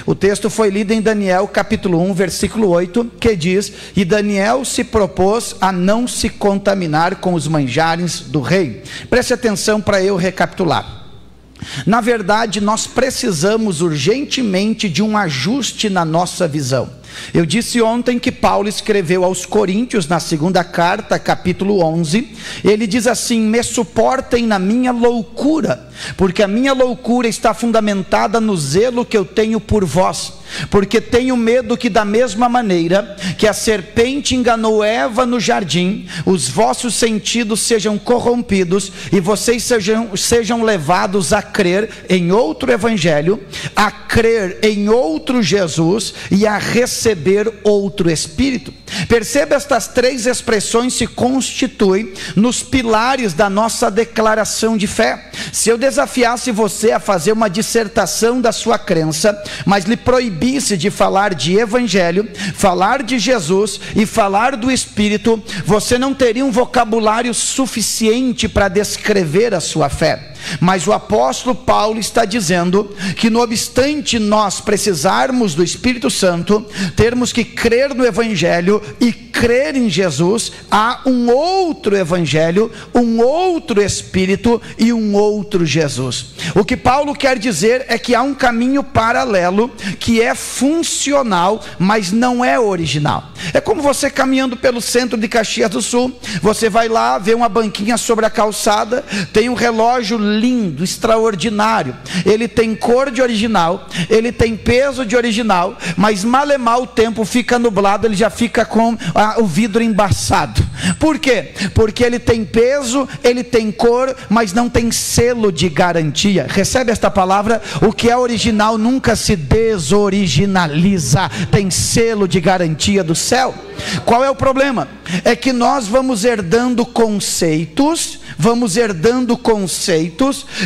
O texto foi lido em Daniel capítulo 1, versículo 8, que diz: e Daniel se propôs a não se contaminar com os manjares do rei. Preste atenção para eu recapitular. Na verdade, nós precisamos urgentemente de um ajuste na nossa visão. Eu disse ontem que Paulo escreveu aos Coríntios, na segunda carta, capítulo 11, ele diz assim: me suportem na minha loucura, porque a minha loucura está fundamentada no zelo que eu tenho por vós, porque tenho medo que da mesma maneira que a serpente enganou Eva no jardim, os vossos sentidos sejam corrompidos e vocês sejam levados a crer em outro evangelho, a crer em outro Jesus e a receber outro Espírito. Perceba, estas três expressões se constituem nos pilares da nossa declaração de fé. Se eu desafiasse você a fazer uma dissertação da sua crença, mas lhe proibisse de falar de evangelho, falar de Jesus e falar do Espírito, você não teria um vocabulário suficiente para descrever a sua fé. Mas o apóstolo Paulo está dizendo que, não obstante nós precisarmos do Espírito Santo, termos que crer no evangelho e crer em Jesus, há um outro evangelho, um outro Espírito e um outro Jesus. O que Paulo quer dizer é que há um caminho paralelo que é funcional, mas não é original. É como você caminhando pelo centro de Caxias do Sul, você vai lá, vê uma banquinha sobre a calçada, tem um relógio lindo, extraordinário, ele tem cor de original, ele tem peso de original, mas mal e mal o tempo fica nublado, ele já fica com o vidro embaçado. Por quê? Porque ele tem peso, ele tem cor, mas não tem selo de garantia. Recebe esta palavra? O que é original nunca se desoriginaliza, tem selo de garantia do céu. Qual é o problema? É que nós vamos herdando conceitos,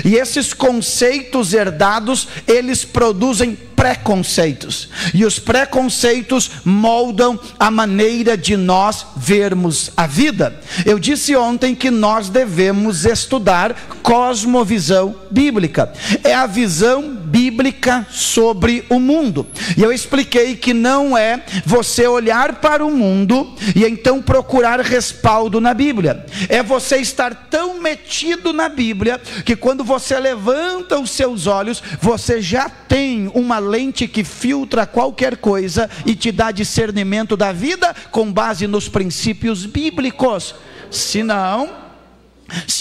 e esses conceitos herdados, eles produzem preconceitos, e os preconceitos moldam a maneira de nós vermos a vida. Eu disse ontem que nós devemos estudar cosmovisão bíblica, é a visão bíblica sobre o mundo, e eu expliquei que não é você olhar para o mundo e então procurar respaldo na Bíblia, é você estar tão metido na Bíblia que quando você levanta os seus olhos, você já tem uma lente que filtra qualquer coisa e te dá discernimento da vida com base nos princípios bíblicos. Se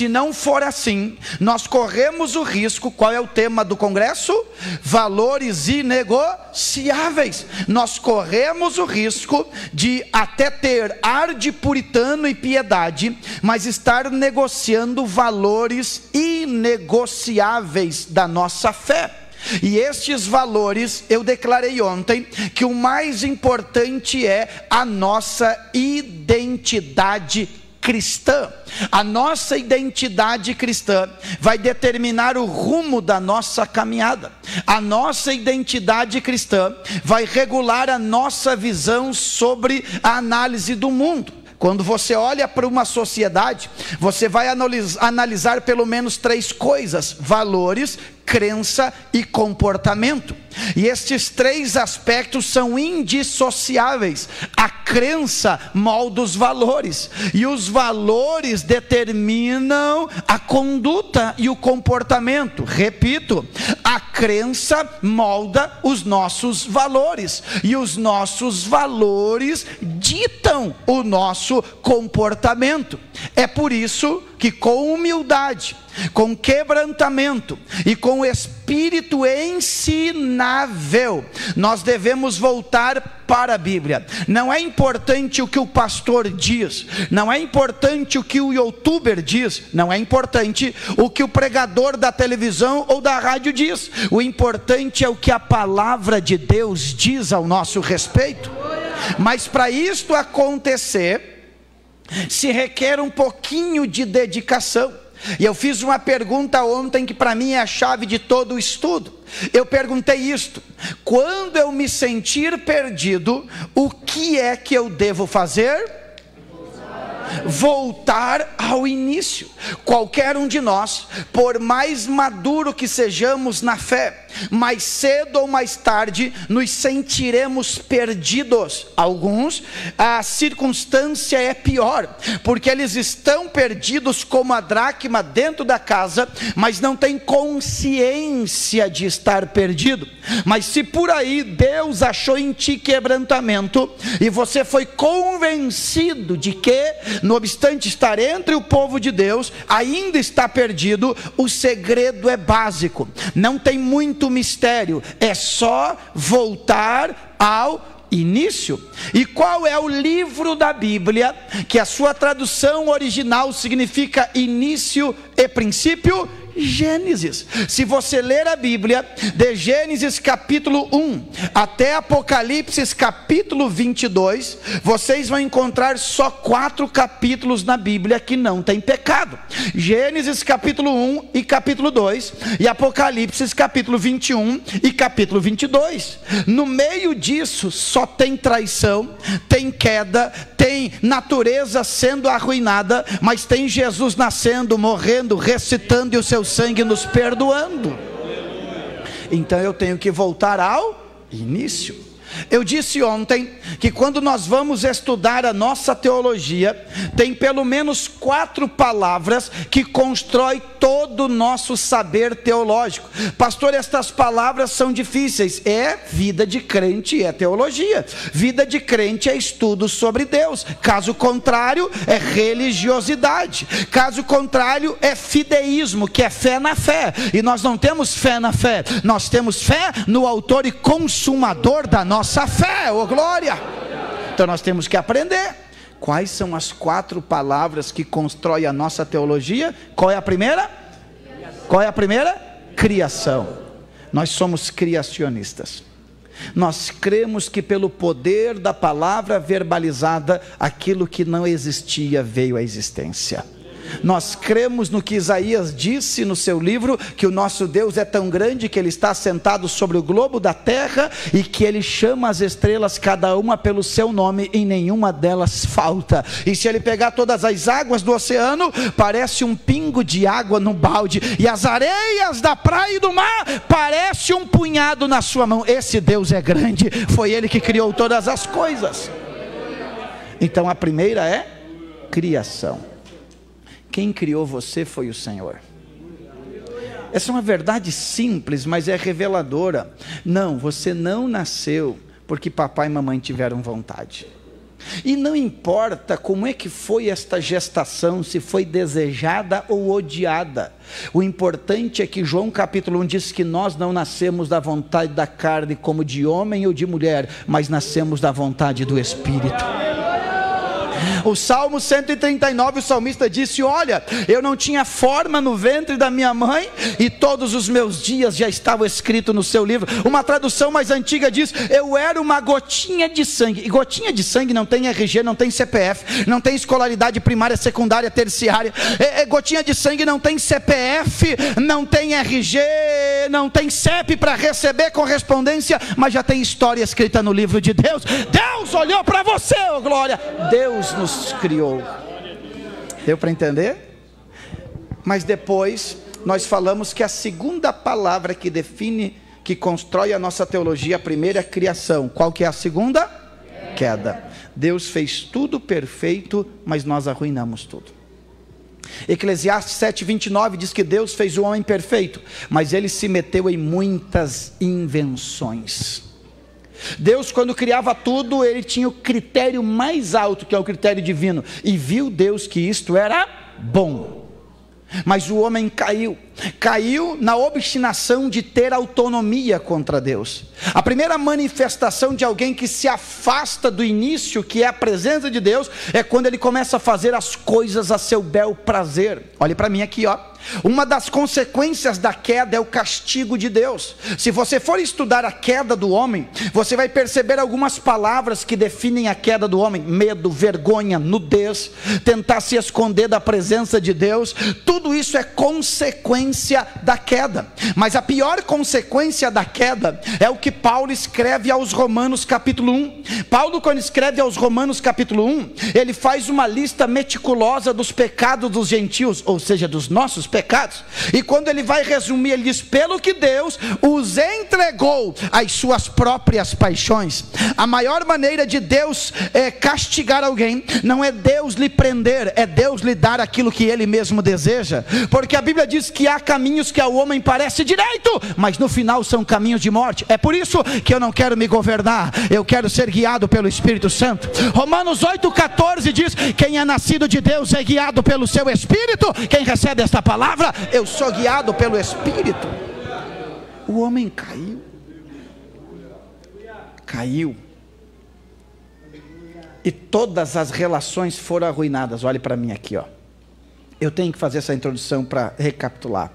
não for assim, nós corremos o risco. Qual é o tema do congresso? Valores inegociáveis. Nós corremos o risco de até ter ar de puritano e piedade, mas estar negociando valores inegociáveis da nossa fé. E estes valores, eu declarei ontem que o mais importante é a nossa identidade cristã. A nossa identidade cristã vai determinar o rumo da nossa caminhada. A nossa identidade cristã vai regular a nossa visão sobre a análise do mundo. Quando você olha para uma sociedade, você vai analisar pelo menos três coisas: valores, crença e comportamento. E estes três aspectos são indissociáveis. A crença molda os valores, e os valores determinam a conduta e o comportamento. Repito, a crença molda os nossos valores, e os nossos valores ditam o nosso comportamento. É por isso que, com humildade, com quebrantamento e com espírito ensinável, nós devemos voltar para a Bíblia. Não é importante o que o pastor diz, não é importante o que o youtuber diz, não é importante o que o pregador da televisão ou da rádio diz. O importante é o que a palavra de Deus diz ao nosso respeito. Mas para isto acontecer, se requer um pouquinho de dedicação. E eu fiz uma pergunta ontem que para mim é a chave de todo o estudo. Eu perguntei isto: quando eu me sentir perdido, o que é que eu devo fazer? voltar ao início. Qualquer um de nós, por mais maduro que sejamos na fé, mais cedo ou mais tarde nos sentiremos perdidos. Alguns, a circunstância é pior, porque eles estão perdidos como a dracma dentro da casa, mas não têm consciência de estar perdido. Mas se por aí Deus achou em ti quebrantamento, e você foi convencido de que, não obstante estar entre o povo de Deus, ainda está perdido, o segredo é básico, não tem muito mistério, é só voltar ao início. E qual é o livro da Bíblia que a sua tradução original significa início e princípio? Gênesis. Se você ler a Bíblia, de Gênesis capítulo 1 até Apocalipse capítulo 22, vocês vão encontrar só 4 capítulos na Bíblia que não tem pecado: Gênesis capítulo 1 e capítulo 2, e Apocalipse capítulo 21 e capítulo 22. No meio disso só tem traição, tem queda, tem natureza sendo arruinada, mas tem Jesus nascendo, morrendo, ressuscitando e o seu sangue nos perdoando. Então eu tenho que voltar ao início. Eu disse ontem que quando nós vamos estudar a nossa teologia, tem pelo menos 4 palavras que constroem todo o nosso saber teológico. Pastor, estas palavras são difíceis. É vida de crente, é teologia. Vida de crente é estudo sobre Deus. Caso contrário, é religiosidade. Caso contrário, é fideísmo, que é fé na fé. E nós não temos fé na fé, nós temos fé no autor e consumador da nossa fé. Ô glória! Então nós temos que aprender quais são as 4 palavras que constroem a nossa teologia. Qual é a primeira? Qual é a primeira? Criação. Nós somos criacionistas. Nós cremos que pelo poder da palavra verbalizada, aquilo que não existia veio à existência. Nós cremos no que Isaías disse no seu livro, que o nosso Deus é tão grande que Ele está sentado sobre o globo da terra, e que Ele chama as estrelas cada uma pelo seu nome, e nenhuma delas falta. E se Ele pegar todas as águas do oceano, parece um pingo de água no balde, e as areias da praia e do mar, parece um punhado na sua mão. Esse Deus é grande, foi Ele que criou todas as coisas. Então a primeira é criação. Quem criou você foi o Senhor. Essa é uma verdade simples, mas é reveladora. Não, você não nasceu porque papai e mamãe tiveram vontade. E não importa como é que foi esta gestação, se foi desejada ou odiada. O importante é que João capítulo 1 diz que nós não nascemos da vontade da carne como de homem ou de mulher, mas nascemos da vontade do Espírito. O Salmo 139, o salmista disse: olha, eu não tinha forma no ventre da minha mãe, e todos os meus dias já estavam escritos no seu livro. Uma tradução mais antiga diz: eu era uma gotinha de sangue. E gotinha de sangue não tem RG, não tem CPF, não tem escolaridade primária, secundária, terciária. Gotinha de sangue não tem CPF, não tem RG, não tem CEP para receber correspondência, mas já tem história escrita no livro de Deus. Deus olhou para você, oh glória! Deus nos criou. Deu para entender? Mas depois nós falamos que a segunda palavra que define, que constrói a nossa teologia, a primeira é criação. Qual que é a segunda? Queda. Deus fez tudo perfeito, mas nós arruinamos tudo. Eclesiastes 7:29 diz que Deus fez o homem perfeito, mas ele se meteu em muitas invenções. Deus, quando criava tudo, ele tinha o critério mais alto, que é o critério divino, e viu Deus que isto era bom. Mas o homem caiu na obstinação de ter autonomia contra Deus. A primeira manifestação de alguém que se afasta do início, que é a presença de Deus, é quando ele começa a fazer as coisas a seu bel prazer. Olhe para mim aqui, ó. Uma das consequências da queda é o castigo de Deus. Se você for estudar a queda do homem, você vai perceber algumas palavras que definem a queda do homem: medo, vergonha, nudez, tentar se esconder da presença de Deus. Tudo isso é consequência consequência da queda. Mas a pior consequência da queda é o que Paulo escreve aos Romanos capítulo 1. Paulo, quando escreve aos Romanos capítulo 1, ele faz uma lista meticulosa dos pecados dos gentios, ou seja, dos nossos pecados. E quando ele vai resumir, ele diz: pelo que Deus os entregou às suas próprias paixões. A maior maneira de Deus castigar alguém não é Deus lhe prender, é Deus lhe dar aquilo que ele mesmo deseja. Porque a Bíblia diz que há caminhos que ao homem parece direito, mas no final são caminhos de morte. É por isso que eu não quero me governar, eu quero ser guiado pelo Espírito Santo. Romanos 8,14 diz: quem é nascido de Deus é guiado pelo seu Espírito. Quem recebe esta palavra, eu sou guiado pelo Espírito. O homem caiu, e todas as relações foram arruinadas. Olhe para mim aqui, ó. Eu tenho que fazer essa introdução para recapitular.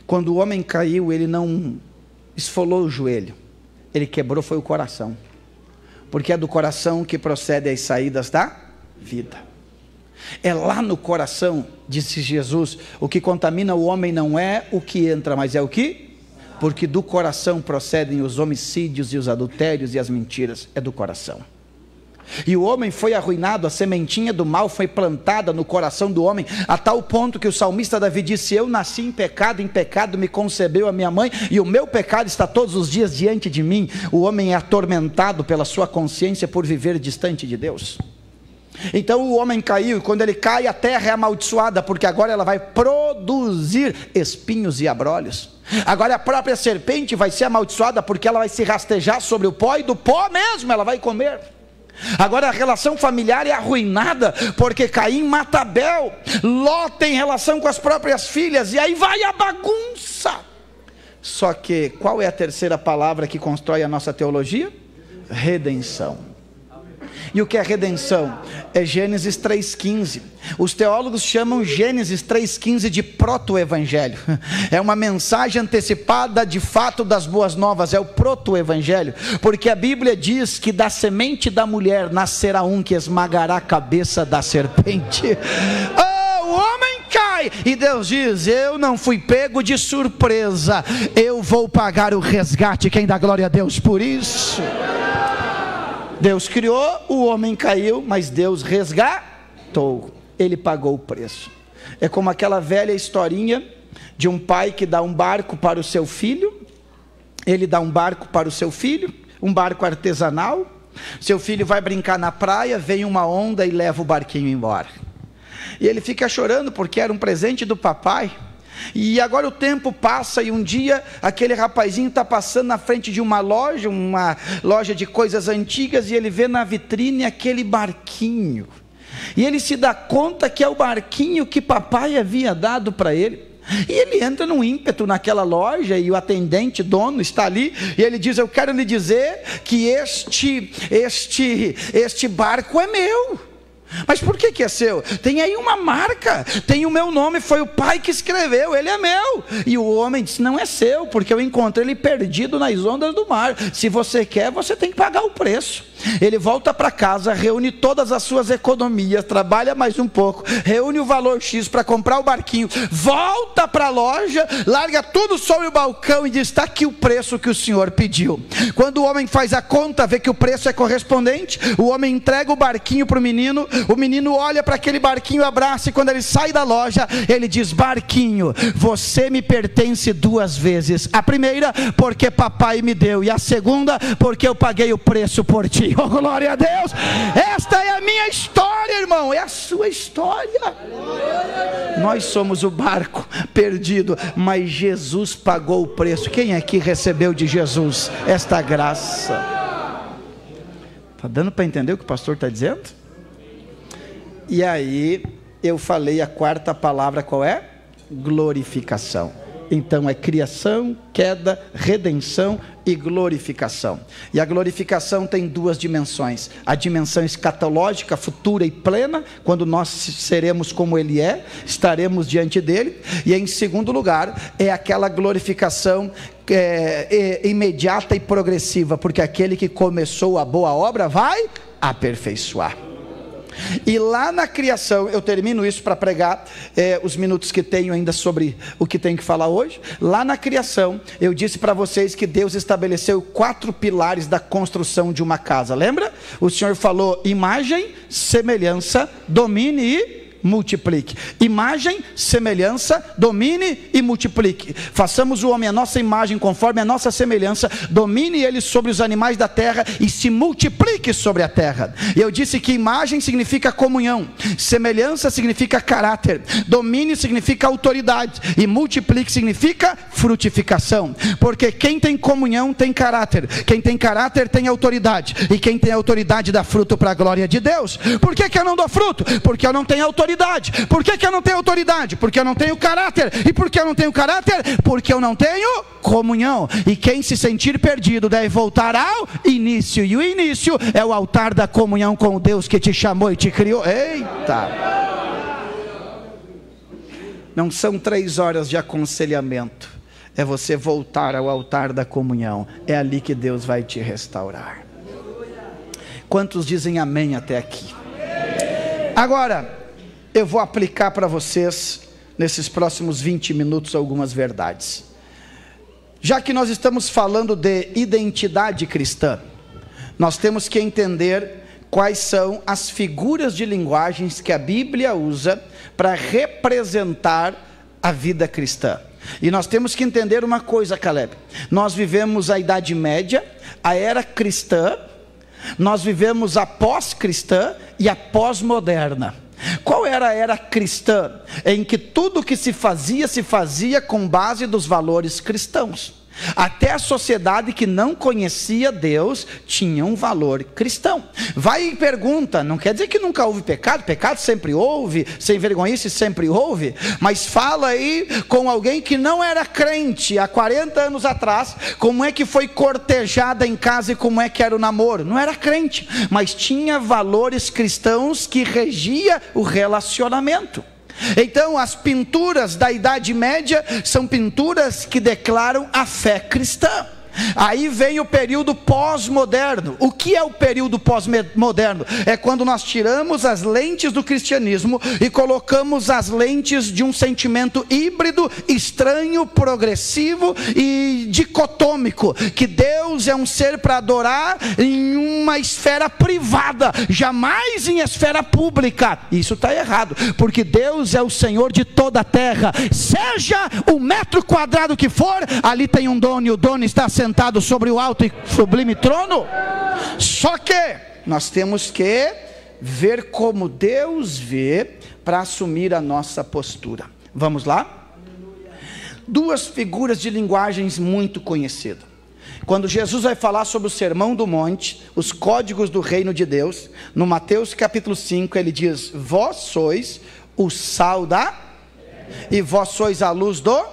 Quando o homem caiu, ele não esfolou o joelho, ele quebrou foi o coração, porque é do coração que procedem as saídas da vida. É lá no coração, disse Jesus, o que contamina o homem não é o que entra, mas é o que? Porque do coração procedem os homicídios e os adultérios e as mentiras. É do coração. E o homem foi arruinado, a sementinha do mal foi plantada no coração do homem, a tal ponto que o salmista Davi disse: eu nasci em pecado me concebeu a minha mãe, e o meu pecado está todos os dias diante de mim. O homem é atormentado pela sua consciência por viver distante de Deus. Então o homem caiu, e quando ele cai, a terra é amaldiçoada, porque agora ela vai produzir espinhos e abrolhos. Agora a própria serpente vai ser amaldiçoada, porque ela vai se rastejar sobre o pó, e do pó mesmo ela vai comer. Agora a relação familiar é arruinada, porque Caim mata Abel, Ló tem relação com as próprias filhas, e aí vai a bagunça. Só que qual é a terceira palavra que constrói a nossa teologia? Redenção. E o que é redenção? É Gênesis 3,15. Os teólogos chamam Gênesis 3,15 de proto-evangelho. É uma mensagem antecipada de fato das boas novas, é o proto-evangelho. Porque a Bíblia diz que da semente da mulher nascerá um que esmagará a cabeça da serpente. O homem cai, e Deus diz: eu não fui pego de surpresa, eu vou pagar o resgate. Quem dá glória a Deus por isso? Deus criou, o homem caiu, mas Deus resgatou, ele pagou o preço. É como aquela velha historinha de um pai que dá um barco para o seu filho. Ele dá um barco para o seu filho, um barco artesanal. Seu filho vai brincar na praia, vem uma onda e leva o barquinho embora. E ele fica chorando porque era um presente do papai. E agora o tempo passa, e um dia aquele rapazinho está passando na frente de uma loja de coisas antigas, e ele vê na vitrine aquele barquinho, e ele se dá conta que é o barquinho que papai havia dado para ele. E ele entra num ímpeto naquela loja, e o atendente, dono, está ali, e ele diz: eu quero lhe dizer que este barco é meu. Mas por que é seu? Tem aí uma marca, tem o meu nome, foi o pai que escreveu, ele é meu. E o homem disse: não é seu, porque eu encontrei ele perdido nas ondas do mar. Se você quer, você tem que pagar o preço. Ele volta para casa, reúne todas as suas economias, trabalha mais um pouco, reúne o valor X para comprar o barquinho, volta para a loja, larga tudo sobre o balcão e diz: está aqui o preço que o senhor pediu. Quando o homem faz a conta, vê que o preço é correspondente, o homem entrega o barquinho para o menino olha para aquele barquinho, abraça, e quando ele sai da loja, ele diz: barquinho, você me pertence duas vezes. A primeira, porque papai me deu, e a segunda, porque eu paguei o preço por ti. Oh, glória a Deus! Esta é a minha história, irmão, é a sua história. Nós somos o barco perdido, mas Jesus pagou o preço. Quem aqui recebeu de Jesus esta graça? Está dando para entender o que o pastor está dizendo? E aí eu falei a quarta palavra, qual é? Glorificação. Então é criação, queda, redenção e glorificação. E a glorificação tem duas dimensões: a dimensão escatológica, futura e plena, quando nós seremos como Ele é, estaremos diante dEle. E em segundo lugar, é aquela glorificação imediata e progressiva, porque aquele que começou a boa obra vai aperfeiçoar. E lá na criação, eu termino isso para pregar os minutos que tenho ainda sobre o que tenho que falar hoje. Lá na criação, eu disse para vocês que Deus estabeleceu 4 pilares da construção de uma casa, lembra? O Senhor falou: imagem, semelhança, domine e multiplique. Imagem, semelhança, domine e multiplique. Façamos o homem a nossa imagem, conforme a nossa semelhança, domine ele sobre os animais da terra e se multiplique sobre a terra. Eu disse que imagem significa comunhão, semelhança significa caráter, domínio significa autoridade e multiplique significa frutificação. Porque quem tem comunhão tem caráter, quem tem caráter tem autoridade, e quem tem autoridade dá fruto para a glória de Deus. Por que eu não dou fruto? Porque eu não tenho autoridade. Por que eu não tenho autoridade? Porque eu não tenho caráter. E por que eu não tenho caráter? Porque eu não tenho comunhão. E quem se sentir perdido deve voltar ao início. E o início é o altar da comunhão com o Deus que te chamou e te criou. Eita! Não são 3 horas de aconselhamento. É você voltar ao altar da comunhão. É ali que Deus vai te restaurar. Quantos dizem amém até aqui? Agora, eu vou aplicar para vocês, nesses próximos 20 minutos, algumas verdades. Já que nós estamos falando de identidade cristã, nós temos que entender quais são as figuras de linguagens que a Bíblia usa para representar a vida cristã. E nós temos que entender uma coisa, Caleb. Nós vivemos a Idade Média, a Era Cristã, nós vivemos a pós-cristã e a pós-moderna. Qual era a era cristã? Em que tudo que se fazia com base dos valores cristãos. Até a sociedade que não conhecia Deus tinha um valor cristão. Vai e pergunta, não quer dizer que nunca houve pecado, pecado sempre houve, sem vergonhice sempre houve, mas fala aí com alguém que não era crente há 40 anos atrás, como é que foi cortejada em casa e como é que era o namoro. Não era crente, mas tinha valores cristãos que regia o relacionamento. Então as pinturas da Idade Média são pinturas que declaram a fé cristã. Aí vem o período pós-moderno. O que é o período pós-moderno? É quando nós tiramos as lentes do cristianismo e colocamos as lentes de um sentimento híbrido, estranho, progressivo e dicotômico, que Deus é um ser para adorar em uma esfera privada, jamais em esfera pública. Isso está errado, porque Deus é o Senhor de toda a terra. Seja o metro quadrado que for, ali tem um dono, e o dono está sentado sobre o alto e sublime trono. Só que nós temos que ver como Deus vê para assumir a nossa postura. Vamos lá? 2 figuras de linguagens muito conhecidas. Quando Jesus vai falar sobre o Sermão do Monte, os códigos do reino de Deus, no Mateus capítulo 5, ele diz: vós sois o sal da, e vós sois a luz do.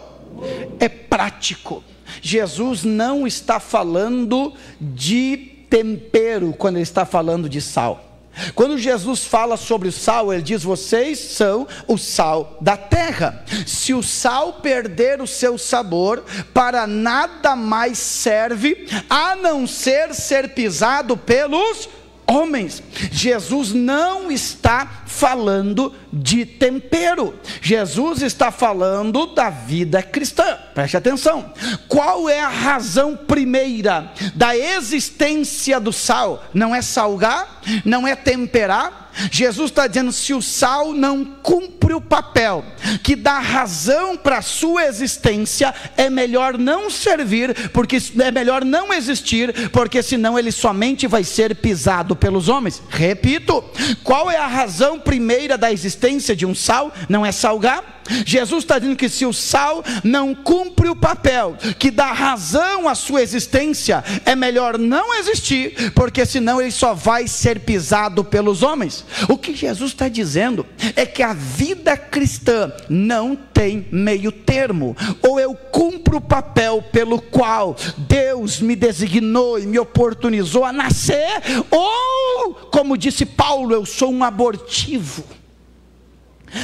É prático. Jesus não está falando de tempero quando ele está falando de sal. Quando Jesus fala sobre o sal, ele diz: vocês são o sal da terra. Se o sal perder o seu sabor, para nada mais serve, a não ser pisado pelos homens. Jesus não está falando de tempero. Jesus está falando da vida cristã. Preste atenção. Qual é a razão primeira da existência do sal? Não é salgar, não é temperar. Jesus está dizendo: se o sal não cumpre o papel que dá razão para a sua existência, é melhor não servir, porque é melhor não existir, porque senão ele somente vai ser pisado pelos homens. Repito, qual é a razão primeira da existência de um sal? Não é salgar. Jesus está dizendo que se o sal não cumpre o papel que dá razão à sua existência, é melhor não existir, porque senão ele só vai ser pisado pelos homens. O que Jesus está dizendo é que a vida cristã não tem meio termo. Ou eu cumpro o papel pelo qual Deus me designou e me oportunizou a nascer, ou, como disse Paulo, eu sou um abortivo.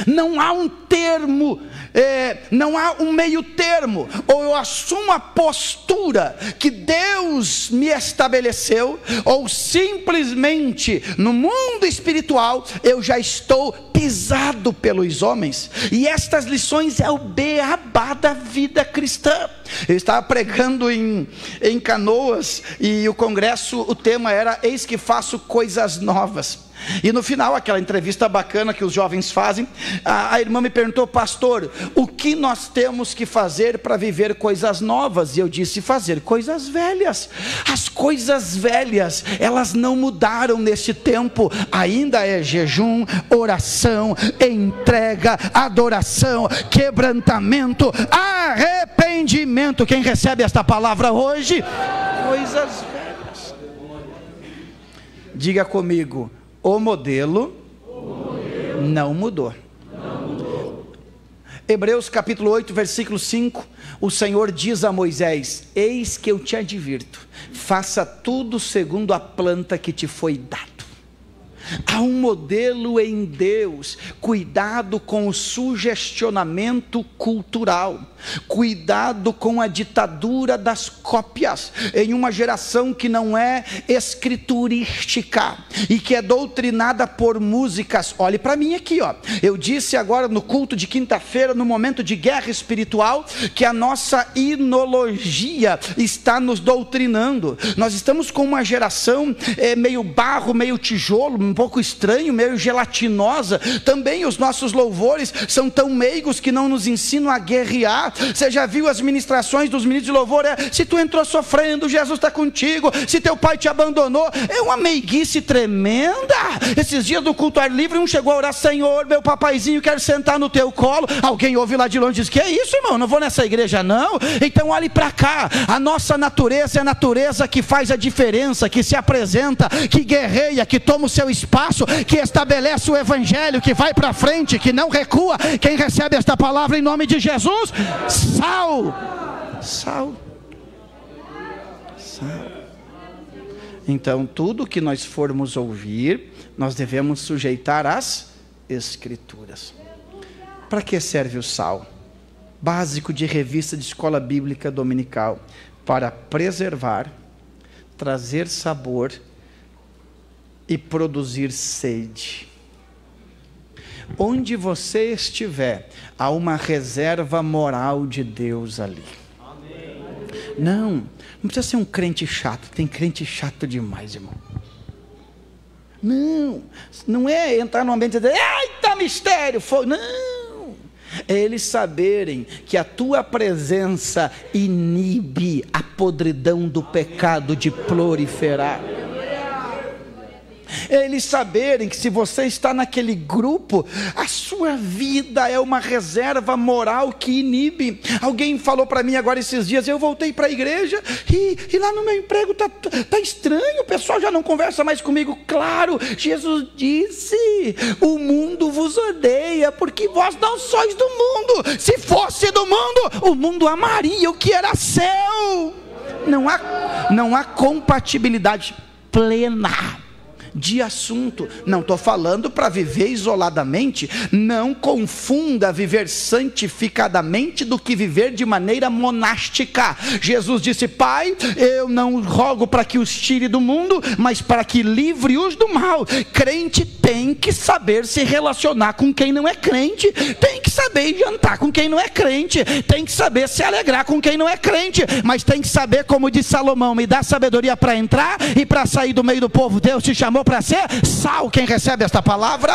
Não há um termo, não há um meio termo. Ou eu assumo a postura que Deus me estabeleceu, ou simplesmente no mundo espiritual eu já estou pisado pelos homens. E estas lições é o beabá da vida cristã. Eu estava pregando em Canoas, e o congresso, o tema era: eis que faço coisas novas. E no final, aquela entrevista bacana que os jovens fazem, a irmã me perguntou: pastor, o que nós temos que fazer para viver coisas novas? E eu disse: fazer coisas velhas. As coisas velhas, elas não mudaram neste tempo. Ainda é jejum, oração, entrega, adoração, quebrantamento, arrependimento. Quem recebe esta palavra hoje? Coisas velhas. Diga comigo: o modelo não mudou. Hebreus capítulo 8, versículo 5, o Senhor diz a Moisés: eis que eu te advirto, faça tudo segundo a planta que te foi dado. Há um modelo em Deus. Cuidado com o sugestionamento cultural, cuidado com a ditadura das cópias, em uma geração que não é escriturística e que é doutrinada por músicas. Olhe para mim aqui, ó. Eu disse agora no culto de quinta-feira, no momento de guerra espiritual, que a nossa inologia está nos doutrinando. Nós estamos com uma geração meio barro, meio tijolo, um pouco estranho, meio gelatinosa. Também os nossos louvores são tão meigos que não nos ensinam a guerrear. Você já viu as ministrações dos ministros de louvor? Se tu entrou sofrendo, Jesus está contigo. Se teu pai te abandonou, é uma meiguice tremenda. Esses dias do culto ar livre, um chegou a orar: Senhor, meu papaizinho, quero sentar no teu colo. Alguém ouve lá de longe e diz: que é isso, irmão? Não vou nessa igreja não. Então olhe para cá. A nossa natureza é a natureza que faz a diferença, que se apresenta, que guerreia, que toma o seu espaço, que estabelece o evangelho, que vai para frente, que não recua. Quem recebe esta palavra em nome de Jesus? Sal. Então tudo que nós formos ouvir, nós devemos sujeitar às escrituras. Para que serve o sal? Básico de revista de escola bíblica dominical: para preservar, trazer sabor e produzir sede. Onde você estiver, há uma reserva moral de Deus ali. Amém. Não precisa ser um crente chato. Tem crente chato demais, irmão. Não é entrar num ambiente e dizer: eita, mistério, não. É eles saberem que a tua presença inibe a podridão do pecado de proliferar. Eles saberem que se você está naquele grupo, a sua vida é uma reserva moral que inibe. Alguém falou para mim agora esses dias: eu voltei para a igreja e lá no meu emprego tá estranho, o pessoal já não conversa mais comigo. Claro, Jesus disse: o mundo vos odeia porque vós não sois do mundo. Se fosse do mundo, o mundo amaria o que era seu. Não há compatibilidade plena de assunto. Não estou falando para viver isoladamente. Não confunda viver santificadamente do que viver de maneira monástica. Jesus disse: Pai, eu não rogo para que os tire do mundo, mas para que livre-os do mal. Crente tem que saber se relacionar com quem não é crente, tem que saber jantar com quem não é crente, tem que saber se alegrar com quem não é crente, mas tem que saber, como diz Salomão: me dá sabedoria para entrar e para sair do meio do povo. Deus te chamou para ser sal. Quem recebe esta palavra?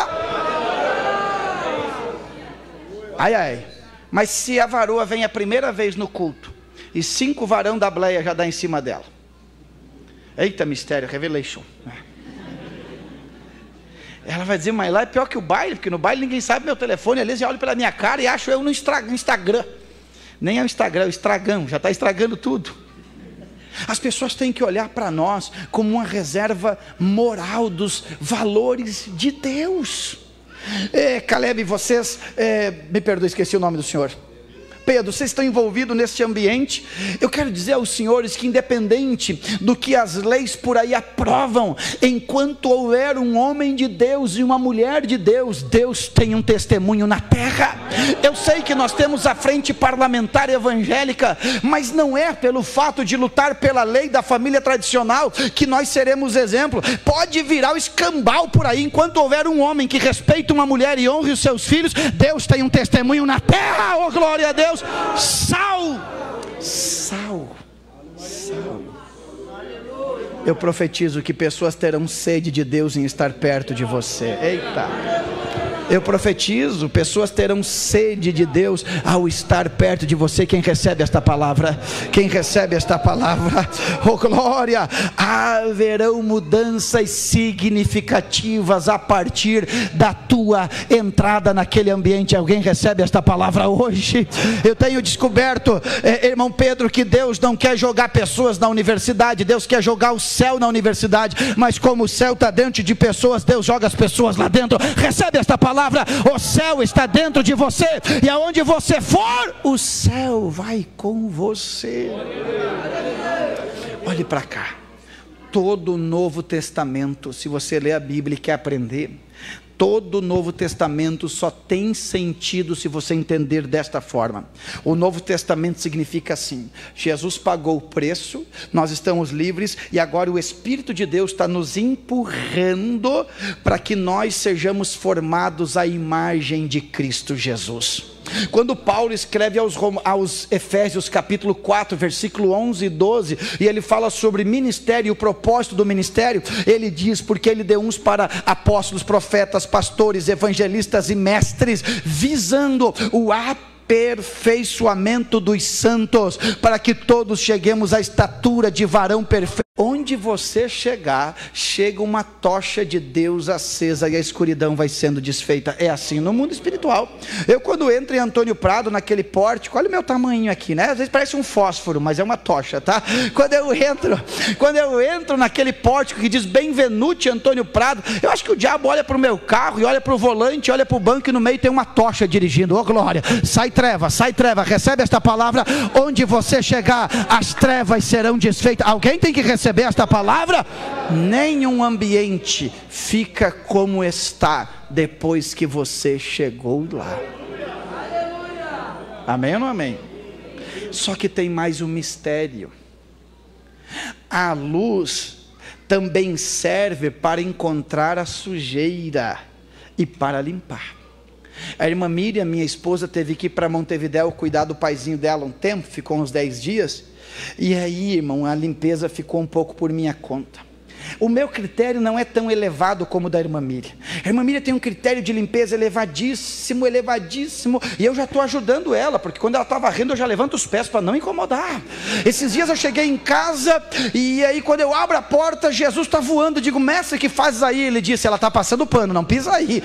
Ai. Mas se a varoa vem a primeira vez no culto e 5 varão da bleia já dá em cima dela, eita, mistério, revelation, ela vai dizer: mas lá é pior que o baile, porque no baile ninguém sabe meu telefone, ali já olha pela minha cara e acho eu no Instagram. Nem é o Instagram, é o estragão, já está estragando tudo. As pessoas têm que olhar para nós como uma reserva moral dos valores de Deus. Caleb, vocês, me perdoe, esqueci o nome do senhor. Pedro, vocês estão envolvidos nesse ambiente? Eu quero dizer aos senhores que, independente do que as leis por aí aprovam, enquanto houver um homem de Deus e uma mulher de Deus, Deus tem um testemunho na terra. Eu sei que nós temos a frente parlamentar evangélica, mas não é pelo fato de lutar pela lei da família tradicional que nós seremos exemplo. Pode virar o escambau por aí, enquanto houver um homem que respeita uma mulher e honre os seus filhos, Deus tem um testemunho na terra. Oh, glória a Deus. Sal. Eu profetizo que pessoas terão sede de Deus em estar perto de você. Eita. Eu profetizo, pessoas terão sede de Deus ao estar perto de você. Quem recebe esta palavra? Quem recebe esta palavra? Oh glória! Haverão mudanças significativas a partir da tua entrada naquele ambiente. Alguém recebe esta palavra hoje? Eu tenho descoberto, irmão Pedro, que Deus não quer jogar pessoas na universidade. Deus quer jogar o céu na universidade, mas como o céu está dentro de pessoas, Deus joga as pessoas lá dentro. Recebe esta palavra. O céu está dentro de você, e aonde você for, o céu vai com você. Olhe para cá. Todo o Novo Testamento, se você ler a Bíblia e quer aprender, todo o Novo Testamento só tem sentido se você entender desta forma. O Novo Testamento significa assim: Jesus pagou o preço, nós estamos livres, e agora o Espírito de Deus está nos empurrando para que nós sejamos formados à imagem de Cristo Jesus. Quando Paulo escreve aos Efésios capítulo 4, versículo 11 e 12, e ele fala sobre ministério e o propósito do ministério, ele diz: porque ele deu uns para apóstolos, profetas, pastores, evangelistas e mestres, visando o aperfeiçoamento dos santos, para que todos cheguemos à estatura de varão perfeito. Onde você chegar, chega uma tocha de Deus acesa e a escuridão vai sendo desfeita. É assim no mundo espiritual. Eu, quando entro em Antônio Prado, naquele pórtico, olha o meu tamanho aqui, né? Às vezes parece um fósforo, mas é uma tocha, tá? Quando eu entro naquele pórtico que diz Benvenuti Antônio Prado, eu acho que o diabo olha para o meu carro e olha para o volante, olha para o banco, e no meio tem uma tocha dirigindo. Oh glória, sai treva, recebe esta palavra. Onde você chegar, as trevas serão desfeitas. Alguém tem que receber esta palavra. Nenhum ambiente fica como está depois que você chegou lá. Amém ou não amém? Só que tem mais um mistério. A luz também serve para encontrar a sujeira e para limpar. A irmã Miriam, minha esposa, teve que ir para Montevidéu cuidar do paizinho dela um tempo, ficou uns 10 dias, e aí, irmão, a limpeza ficou um pouco por minha conta. O meu critério não é tão elevado como o da irmã Miriam. A irmã Miriam tem um critério de limpeza elevadíssimo, e eu já estou ajudando ela, porque quando ela está varrendo eu já levanto os pés para não incomodar. Esses dias eu cheguei em casa, e aí quando eu abro a porta, Jesus está voando. Eu digo: mestre, que fazes aí? Ele disse: ela está passando pano, não pisa aí.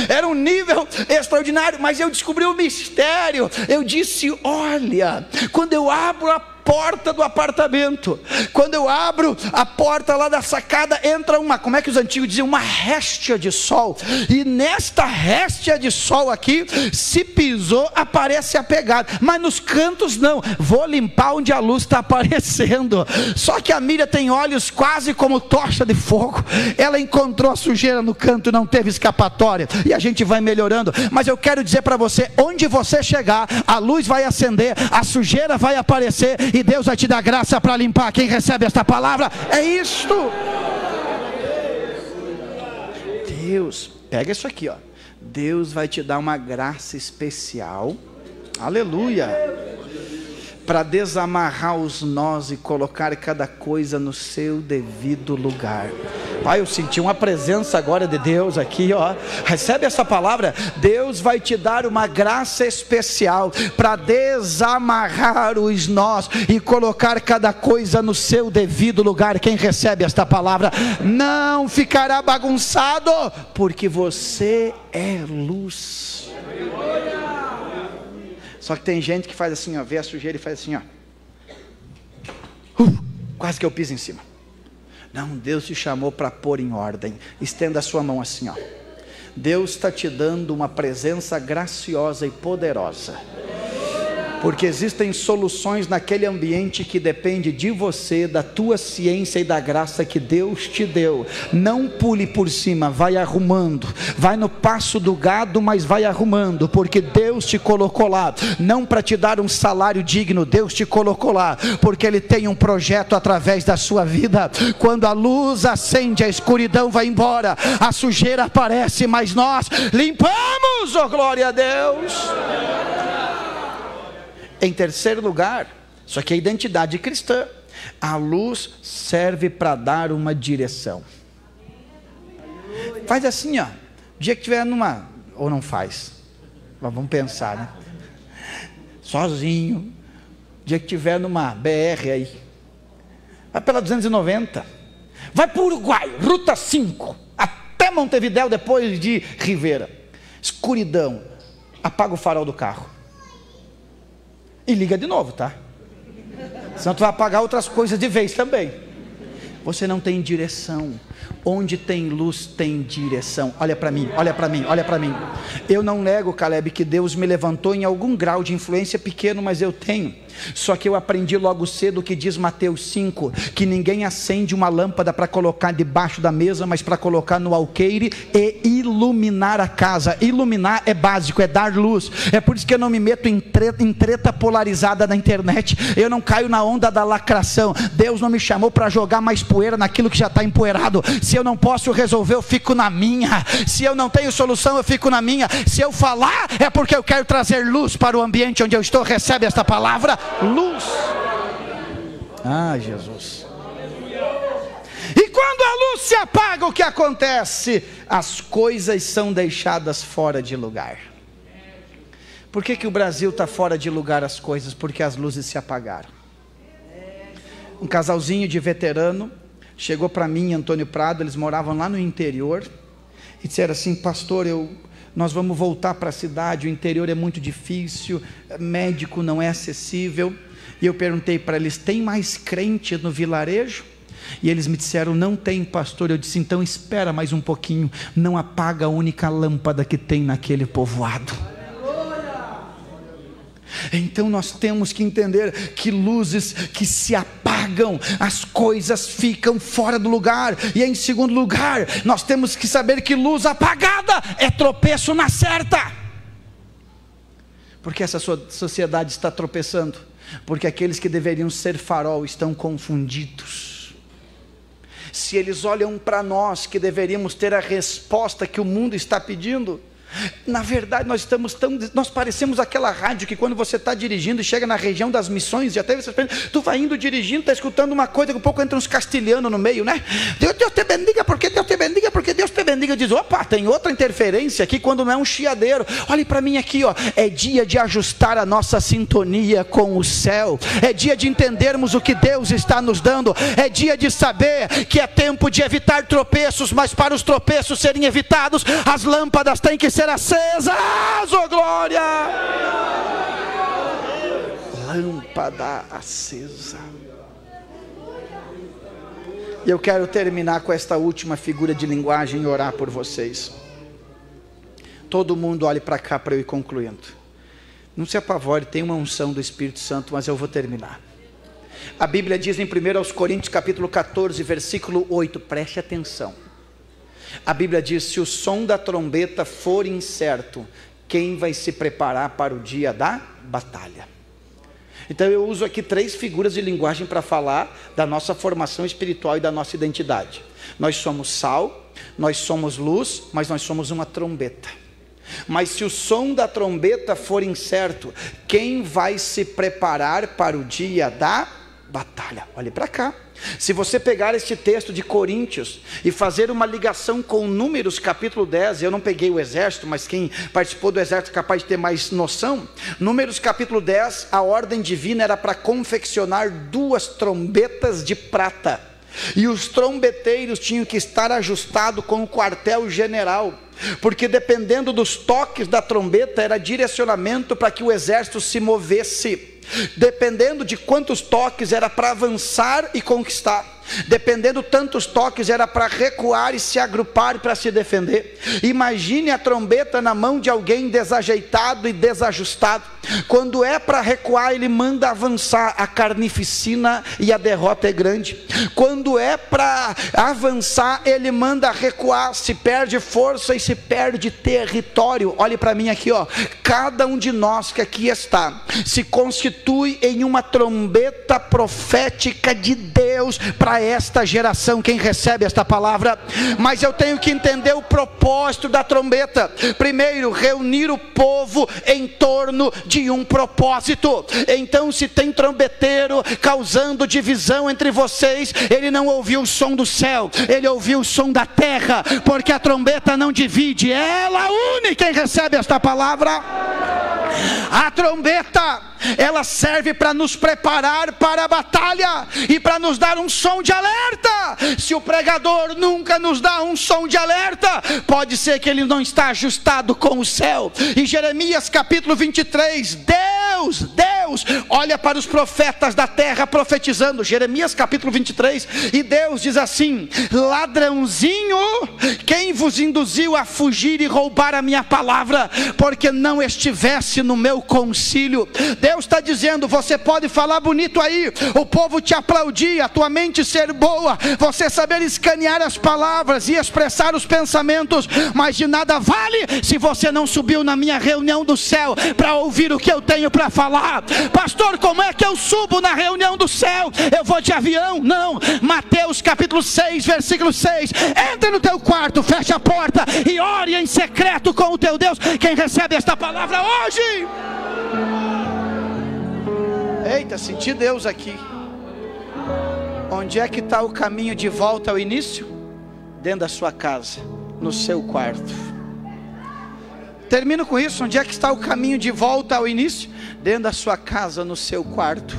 Era um nível extraordinário, mas eu descobri o mistério. Eu disse: olha, quando eu abro a porta do apartamento, quando eu abro a porta lá da sacada, entra uma, como é que os antigos diziam, uma réstia de sol, e nesta réstia de sol aqui, se pisou, aparece a pegada, mas nos cantos não. Vou limpar onde a luz está aparecendo. Só que a Miriam tem olhos quase como tocha de fogo. Ela encontrou a sujeira no canto e não teve escapatória, e a gente vai melhorando. Mas eu quero dizer para você, onde você chegar, a luz vai acender, a sujeira vai aparecer, e Deus vai te dar graça para limpar. Quem recebe esta palavra? É isto. Deus, pega isso aqui, ó. Deus vai te dar uma graça especial, aleluia, para desamarrar os nós e colocar cada coisa no seu devido lugar. Pai, eu senti uma presença agora de Deus aqui, ó. Recebe essa palavra. Deus vai te dar uma graça especial para desamarrar os nós e colocar cada coisa no seu devido lugar. Quem recebe esta palavra não ficará bagunçado, porque você é luz. Só que tem gente que faz assim, ó, vê a sujeira e faz assim, ó. Quase que eu piso em cima. Não, Deus te chamou para pôr em ordem. Estenda a sua mão assim, ó. Deus está te dando uma presença graciosa e poderosa. porque existem soluções naquele ambiente que depende de você, da tua ciência e da graça que Deus te deu. Não pule por cima, vai arrumando, vai no passo do gado, mas vai arrumando, porque Deus te colocou lá, não para te dar um salário digno, Deus te colocou lá, porque Ele tem um projeto através da sua vida. Quando a luz acende, a escuridão vai embora, a sujeira aparece, mas nós limpamos, oh glória a Deus. Em terceiro lugar, isso aqui é identidade cristã, a luz serve para dar uma direção. Faz assim, ó, o dia que tiver numa, ou não faz, mas vamos pensar, né? Sozinho, o dia que tiver numa BR aí, vai pela 290, vai para o Uruguai, Ruta 5, até Montevidéu, depois de Rivera, escuridão, apaga o farol do carro, e liga de novo, tá? Senão tu vai apagar outras coisas de vez também. Você não tem direção. Onde tem luz tem direção. Olha para mim, olha para mim, olha para mim. Eu não nego, Caleb, que Deus me levantou em algum grau de influência pequeno, mas eu tenho. Só que eu aprendi logo cedo o que diz Mateus 5, que ninguém acende uma lâmpada para colocar debaixo da mesa, mas para colocar no alqueire e iluminar a casa. Iluminar é básico, é dar luz. É por isso que eu não me meto em treta polarizada na internet. Eu não caio na onda da lacração. Deus não me chamou para jogar mais poeira naquilo que já está empoeirado. Se eu não posso resolver, eu fico na minha. Se eu não tenho solução, eu fico na minha. Se eu falar, é porque eu quero trazer luz para o ambiente onde eu estou. Recebe esta palavra? Luz. Ah, Jesus. E quando a luz se apaga, o que acontece? As coisas são deixadas fora de lugar. Por que o Brasil está fora de lugar as coisas? Porque as luzes se apagaram. Um casalzinho de veterano chegou para mim, Antônio Prado, eles moravam lá no interior, e disseram assim: pastor, nós vamos voltar para a cidade, o interior é muito difícil, médico não é acessível. E eu perguntei para eles: tem mais crente no vilarejo? E eles me disseram: não tem, pastor. Eu disse: então espera mais um pouquinho, não apaga a única lâmpada que tem naquele povoado. Então nós temos que entender que luzes que se apagam, as coisas ficam fora do lugar. E em segundo lugar, nós temos que saber que luz apagada é tropeço na certa. Porque essa sociedade está tropeçando? Porque aqueles que deveriam ser farol estão confundidos. Se eles olham para nós, que deveríamos ter a resposta que o mundo está pedindo, na verdade nós parecemos aquela rádio que quando você está dirigindo e chega na região das missões, já teve essa experiência, tu vai indo dirigindo, está escutando uma coisa, daqui a pouco entra uns castelhanos no meio, né? Deus te bendiga, porque Deus te bendiga, porque Deus te bendiga. Diz: opa, tem outra interferência aqui, quando não é um chiadeiro. Olhe para mim aqui, ó. É dia de ajustar a nossa sintonia com o céu, é dia de entendermos o que Deus está nos dando, é dia de saber que é tempo de evitar tropeços, mas para os tropeços serem evitados, as lâmpadas têm que ser acesas, oh glória! Lâmpada acesa. E eu quero terminar com esta última figura de linguagem e orar por vocês. Todo mundo olhe para cá para eu ir concluindo. Não se apavore, tem uma unção do Espírito Santo, mas eu vou terminar. A Bíblia diz em 1 Coríntios capítulo 14, versículo 8, preste atenção. A Bíblia diz: se o som da trombeta for incerto, quem vai se preparar para o dia da batalha? Então eu uso aqui 3 figuras de linguagem para falar da nossa formação espiritual e da nossa identidade. Nós somos sal, nós somos luz, mas nós somos uma trombeta. Mas se o som da trombeta for incerto, quem vai se preparar para o dia da batalha? Olhe para cá. Se você pegar este texto de Coríntios e fazer uma ligação com Números capítulo 10, eu não peguei o exército, mas quem participou do exército é capaz de ter mais noção. Números capítulo 10, a ordem divina era para confeccionar 2 trombetas de prata, e os trombeteiros tinham que estar ajustados com o quartel-general, porque dependendo dos toques da trombeta era direcionamento para que o exército se movesse. Dependendo de quantos toques era para avançar e conquistar. dependendo tantos toques, era para recuar e se agrupar para se defender. Imagine a trombeta na mão de alguém desajeitado e desajustado. Quando é para recuar, ele manda avançar. A carnificina e a derrota é grande. Quando é para avançar, ele manda recuar. Se perde força e se perde território. Olhe para mim aqui, ó. Cada um de nós que aqui está se constitui em uma trombeta profética de Deus para esta geração. Quem recebe esta palavra? Mas eu tenho que entender o propósito da trombeta. Primeiro, reunir o povo em torno de um propósito. Então, se tem trombeteiro causando divisão entre vocês, ele não ouviu o som do céu, ele ouviu o som da terra, porque a trombeta não divide, ela une. Quem recebe esta palavra? A trombeta, ela serve para nos preparar para a batalha e para nos dar um som de alerta. Se o pregador nunca nos dá um som de alerta, pode ser que ele não está ajustado com o céu. Em Jeremias capítulo 23, Deus olha para os profetas da terra profetizando. Jeremias capítulo 23, e Deus diz assim: ladrãozinho, quem vos induziu a fugir e roubar a minha palavra, porque não estivesse no meu concílio? Deus está dizendo: você pode falar bonito aí, o povo te aplaudir, a tua mente ser boa, você saber escanear as palavras e expressar os pensamentos, mas de nada vale se você não subiu na minha reunião do céu para ouvir o que eu tenho para falar. Pastor, como é que eu subo na reunião do céu? Eu vou de avião? Não. Mateus capítulo 6, versículo 6, entra no teu quarto, fecha a porta e ore em secreto com o teu Deus. Quem recebe esta palavra hoje? Eita, senti Deus aqui. Onde é que está o caminho de volta ao início? Dentro da sua casa, no seu quarto. Termino com isso. Onde é que está o caminho de volta ao início? Dentro da sua casa, no seu quarto.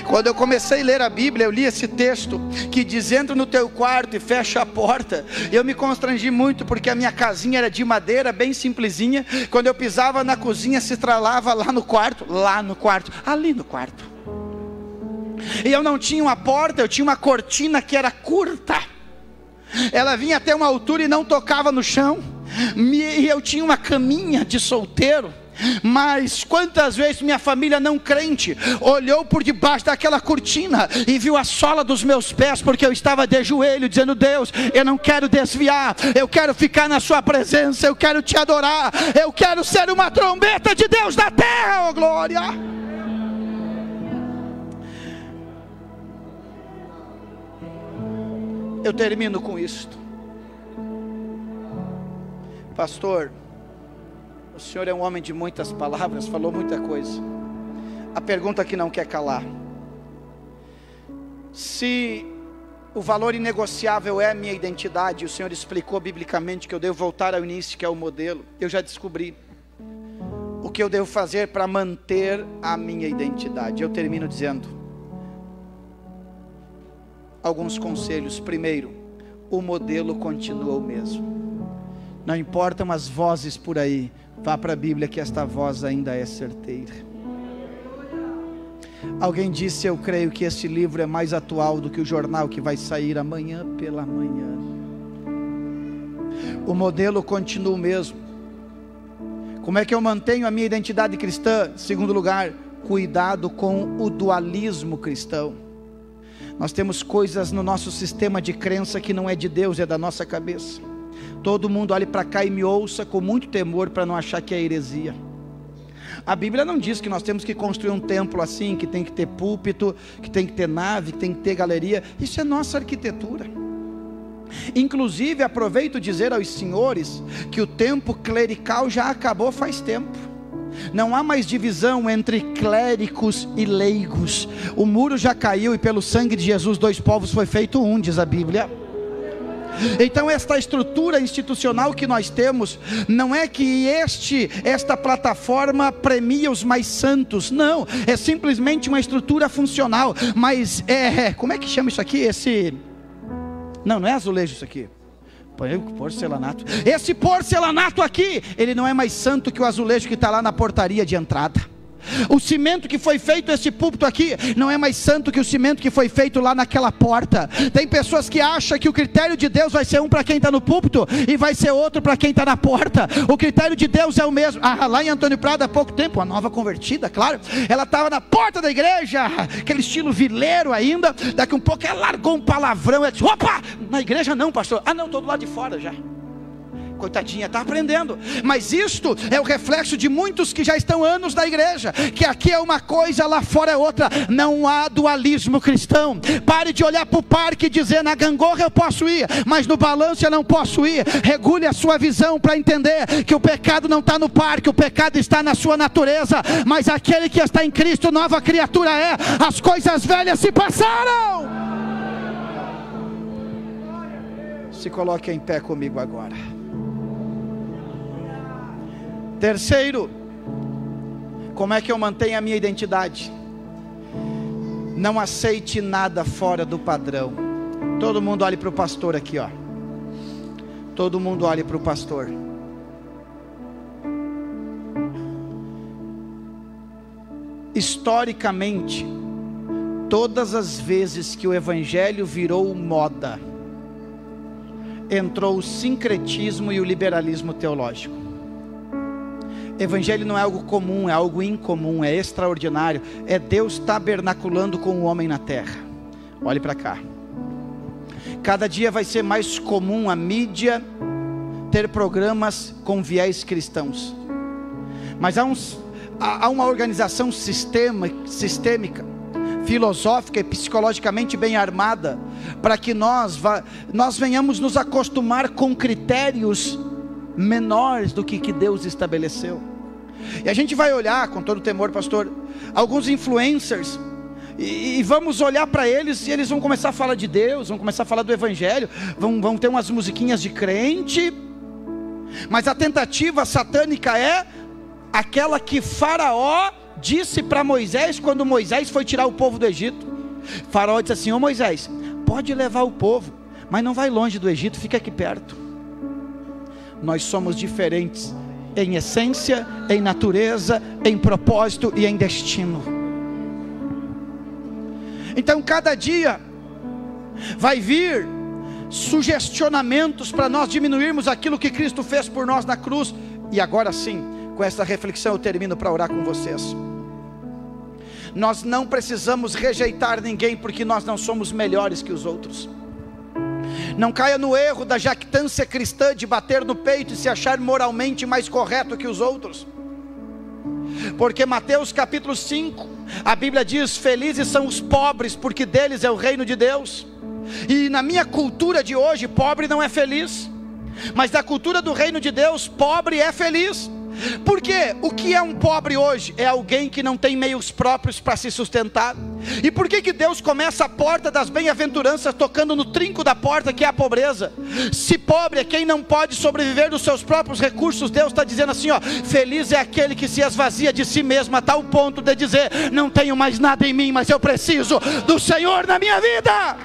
Quando eu comecei a ler a Bíblia, eu li esse texto que diz: entra no teu quarto e fecha a porta. Eu me constrangi muito, porque a minha casinha era de madeira, bem simplesinha. Quando eu pisava na cozinha, se estralava ali no quarto. E eu não tinha uma porta, eu tinha uma cortina que era curta. Ela vinha até uma altura e não tocava no chão. E eu tinha uma caminha de solteiro. Mas quantas vezes minha família não crente olhou por debaixo daquela cortina e viu a sola dos meus pés, porque eu estava de joelho dizendo: Deus, eu não quero desviar, eu quero ficar na sua presença, eu quero te adorar, eu quero ser uma trombeta de Deus na terra, oh glória. Eu termino com isto. Pastor, o senhor é um homem de muitas palavras, falou muita coisa. A pergunta que não quer calar: se o valor inegociável é a minha identidade, o senhor explicou biblicamente que eu devo voltar ao início, que é o modelo. Eu já descobri o que eu devo fazer para manter a minha identidade. Eu termino dizendo alguns conselhos. Primeiro, o modelo continua o mesmo. Não importam as vozes por aí, vá para a Bíblia que esta voz ainda é certeira. Alguém disse: eu creio que esse livro é mais atual do que o jornal que vai sair amanhã pela manhã. O modelo continua o mesmo. Como é que eu mantenho a minha identidade cristã? Segundo lugar, cuidado com o dualismo cristão. Nós temos coisas no nosso sistema de crença que não é de Deus, é da nossa cabeça. Todo mundo olhe para cá e me ouça com muito temor, para não achar que é heresia. A Bíblia não diz que nós temos que construir um templo assim, que tem que ter púlpito, que tem que ter nave, que tem que ter galeria. Isso é nossa arquitetura. Inclusive, aproveito dizer aos senhores que o tempo clerical já acabou faz tempo. Não há mais divisão entre clérigos e leigos. O muro já caiu e pelo sangue de Jesus 2 povos foi feito um, diz a Bíblia. Então esta estrutura institucional que nós temos, não é que esta plataforma premia os mais santos, não, é simplesmente uma estrutura funcional. Mas como é que chama isso aqui? Não é azulejo isso aqui, porcelanato. Esse porcelanato aqui, ele não é mais santo que o azulejo que está lá na portaria de entrada. O cimento que foi feito, esse púlpito aqui, não é mais santo que o cimento que foi feito lá naquela porta. Tem pessoas que acham que o critério de Deus vai ser um para quem está no púlpito e vai ser outro para quem está na porta. O critério de Deus é o mesmo. Lá em Antônio Prado há pouco tempo, uma nova convertida, claro, ela estava na porta da igreja, aquele estilo vileiro ainda. Daqui um pouco ela largou um palavrão, ela disse: opa, na igreja não, pastor. Ah não, estou do lado de fora já. Coitadinha, está aprendendo. Mas isto é o reflexo de muitos que já estão anos na igreja, que aqui é uma coisa, lá fora é outra. Não há dualismo cristão. Pare de olhar para o parque e dizer: na gangorra eu posso ir, mas no balanço eu não posso ir. Regule a sua visão para entender que o pecado não está no parque, o pecado está na sua natureza. Mas aquele que está em Cristo, nova criatura é. As coisas velhas se passaram. Se coloque em pé comigo agora. Terceiro, como é que eu mantenho a minha identidade? Não aceite nada fora do padrão. Todo mundo olhe para o pastor aqui, ó. Todo mundo olhe para o pastor. Historicamente, todas as vezes que o evangelho virou moda, entrou o sincretismo e o liberalismo teológico. Evangelho não é algo comum, é algo incomum, é extraordinário. É Deus tabernaculando com o homem na terra. Olhe para cá. Cada dia vai ser mais comum a mídia ter programas com viés cristãos. Mas há uma organização sistêmica, filosófica e psicologicamente bem armada, para que nós venhamos nos acostumar com critérios menores do que Deus estabeleceu. E a gente vai olhar, com todo temor, pastor, alguns influencers, e vamos olhar para eles, e eles vão começar a falar de Deus, vão começar a falar do evangelho, vão ter umas musiquinhas de crente, mas a tentativa satânica é aquela que Faraó disse para Moisés, quando Moisés foi tirar o povo do Egito. Faraó disse assim: ô Moisés, pode levar o povo, mas não vai longe do Egito, fica aqui perto. Nós somos diferentes em essência, em natureza, em propósito e em destino. Então cada dia vai vir sugestionamentos para nós diminuirmos aquilo que Cristo fez por nós na cruz. E agora sim, com essa reflexão eu termino para orar com vocês. Nós não precisamos rejeitar ninguém, porque nós não somos melhores que os outros. Não caia no erro da jactância cristã de bater no peito e se achar moralmente mais correto que os outros. Porque Mateus capítulo 5, a Bíblia diz: felizes são os pobres, porque deles é o reino de Deus. E na minha cultura de hoje, pobre não é feliz. Mas na cultura do reino de Deus, pobre é feliz. Porque o que é um pobre hoje? É alguém que não tem meios próprios para se sustentar. E por que Deus começa a porta das bem-aventuranças tocando no trinco da porta, que é a pobreza? Se pobre é quem não pode sobreviver dos seus próprios recursos, Deus está dizendo assim, ó: feliz é aquele que se esvazia de si mesmo a tal ponto de dizer: não tenho mais nada em mim, mas eu preciso do Senhor na minha vida.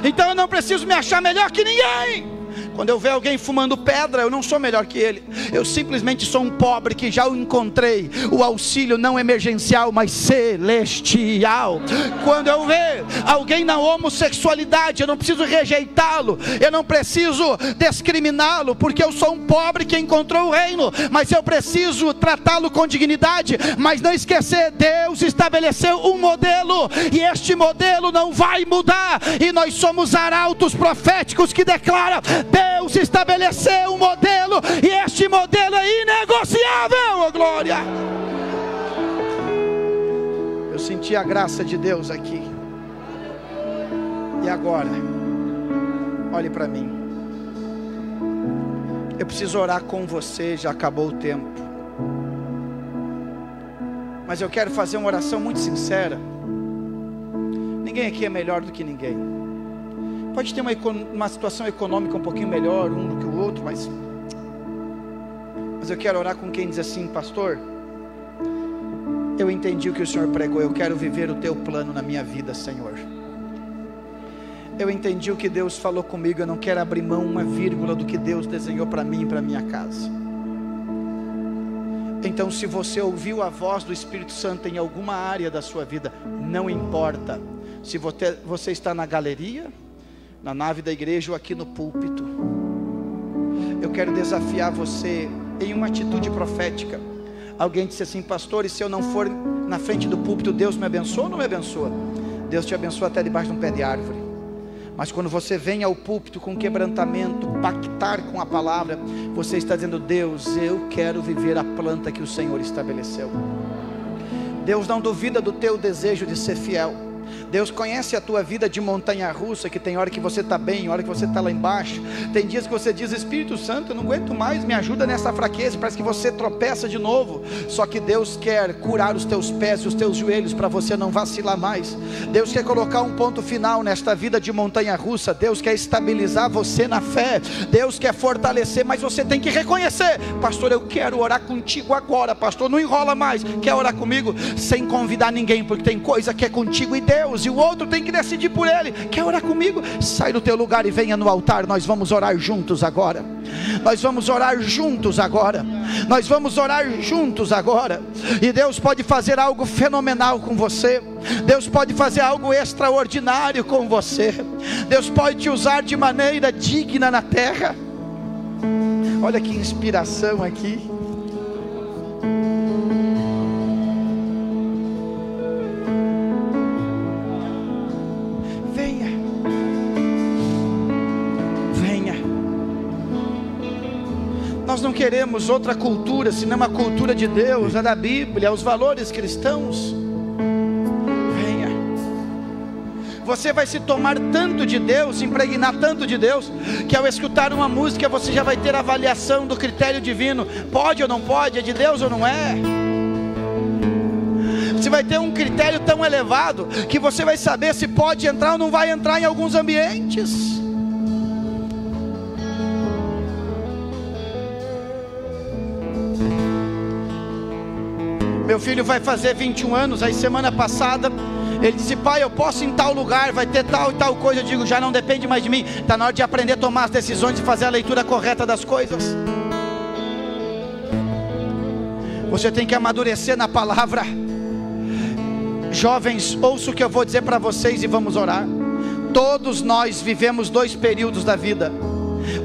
Então eu não preciso me achar melhor que ninguém. Quando eu ver alguém fumando pedra, eu não sou melhor que ele. Eu simplesmente sou um pobre que já o encontrei o auxílio não emergencial, mas celestial. Quando eu ver alguém na homossexualidade, eu não preciso rejeitá-lo, eu não preciso discriminá-lo, porque eu sou um pobre que encontrou o reino. Mas eu preciso tratá-lo com dignidade. Mas não esquecer, Deus estabeleceu um modelo, e este modelo não vai mudar. E nós somos arautos proféticos que declaram: Deus estabeleceu um modelo, e este modelo é inegociável. Oh, glória! Eu senti a graça de Deus aqui. E agora, olhe para mim. Eu preciso orar com você, já acabou o tempo. Mas eu quero fazer uma oração muito sincera. Ninguém aqui é melhor do que ninguém. Pode ter uma situação econômica um pouquinho melhor um do que o outro, mas eu quero orar com quem diz assim: pastor, eu entendi o que o Senhor pregou, eu quero viver o teu plano na minha vida, Senhor. Eu entendi o que Deus falou comigo, eu não quero abrir mão uma vírgula do que Deus desenhou para mim e para minha casa. Então, se você ouviu a voz do Espírito Santo em alguma área da sua vida, não importa se você está na galeria, na nave da igreja ou aqui no púlpito, eu quero desafiar você em uma atitude profética. Alguém disse assim: pastor, e se eu não for na frente do púlpito, Deus me abençoa ou não me abençoa? Deus te abençoa até debaixo de um pé de árvore. Mas quando você vem ao púlpito com quebrantamento, pactar com a palavra, você está dizendo: Deus, eu quero viver a planta que o Senhor estabeleceu. Deus não duvida do teu desejo de ser fiel. Deus conhece a tua vida de montanha russa, que tem hora que você está bem, hora que você está lá embaixo. Tem dias que você diz: Espírito Santo, eu não aguento mais, me ajuda nessa fraqueza. Parece que você tropeça de novo. Só que Deus quer curar os teus pés e os teus joelhos, para você não vacilar mais. Deus quer colocar um ponto final nesta vida de montanha russa. Deus quer estabilizar você na fé. Deus quer fortalecer, mas você tem que reconhecer: pastor, eu quero orar contigo agora. Pastor, não enrola mais, quer orar comigo? Sem convidar ninguém, porque tem coisa que é contigo e Deus, e o outro tem que decidir por ele. Quer orar comigo? Sai do teu lugar e venha no altar. Nós vamos orar juntos agora. Nós vamos orar juntos agora. Nós vamos orar juntos agora. E Deus pode fazer algo fenomenal com você. Deus pode fazer algo extraordinário com você. Deus pode te usar de maneira digna na terra. Olha que inspiração aqui. Nós não queremos outra cultura, senão a cultura de Deus, a da Bíblia, os valores cristãos. Venha. Você vai se tomar tanto de Deus, se impregnar tanto de Deus, que ao escutar uma música você já vai ter avaliação do critério divino. Pode ou não pode? É de Deus ou não é? Você vai ter um critério tão elevado que você vai saber se pode entrar ou não vai entrar em alguns ambientes. Meu filho vai fazer 21 anos, aí semana passada ele disse: pai, eu posso ir em tal lugar, vai ter tal e tal coisa. Eu digo: já não depende mais de mim, está na hora de aprender a tomar as decisões e fazer a leitura correta das coisas. Você tem que amadurecer na palavra. Jovens, ouça o que eu vou dizer para vocês e vamos orar. Todos nós vivemos dois períodos da vida: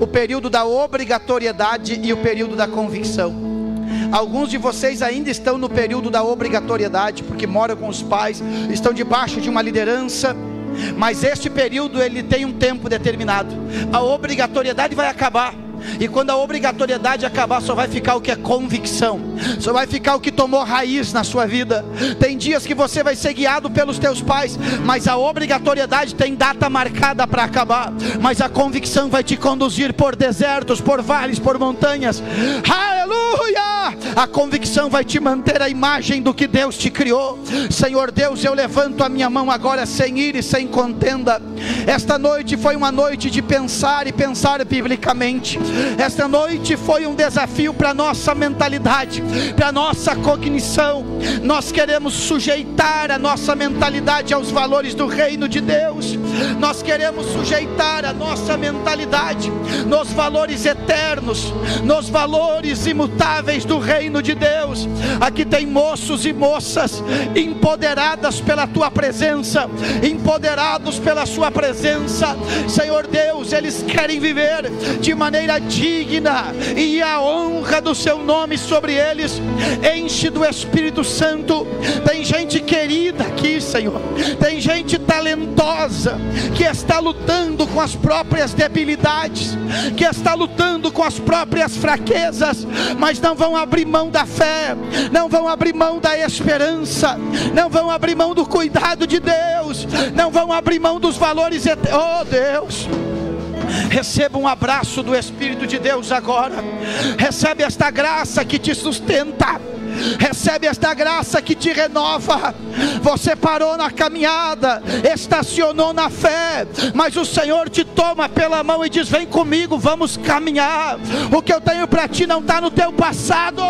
o período da obrigatoriedade e o período da convicção. Alguns de vocês ainda estão no período da obrigatoriedade, porque moram com os pais, estão debaixo de uma liderança, mas este período ele tem um tempo determinado. A obrigatoriedade vai acabar, e quando a obrigatoriedade acabar, só vai ficar o que é convicção, só vai ficar o que tomou raiz na sua vida. Tem dias que você vai ser guiado pelos teus pais, mas a obrigatoriedade tem data marcada para acabar, mas a convicção vai te conduzir por desertos, por vales, por montanhas. Aleluia! A convicção vai te manter a imagem do que Deus te criou. Senhor Deus, eu levanto a minha mão agora sem ira e sem contenda. Esta noite foi uma noite de pensar e pensar biblicamente. Esta noite foi um desafio para a nossa mentalidade, para a nossa cognição. Nós queremos sujeitar a nossa mentalidade aos valores do reino de Deus. Nós queremos sujeitar a nossa mentalidade nos valores eternos, nos valores imutáveis do reino de Deus. Aqui tem moços e moças empoderadas pela tua presença, empoderados pela sua presença. Senhor Deus, eles querem viver de maneira digna, e a honra do seu nome sobre eles. Enche do Espírito Santo. Tem gente querida aqui, Senhor, tem gente talentosa que está lutando com as próprias debilidades, que está lutando com as próprias fraquezas, mas não vão abrir mão da fé, não vão abrir mão da esperança, não vão abrir mão do cuidado de Deus, não vão abrir mão dos valores eternos. Oh Deus, receba um abraço do Espírito de Deus agora. Recebe esta graça que te sustenta, recebe esta graça que te renova. Você parou na caminhada, estacionou na fé, mas o Senhor te toma pela mão e diz: vem comigo, vamos caminhar. O que eu tenho para ti não está no teu passado,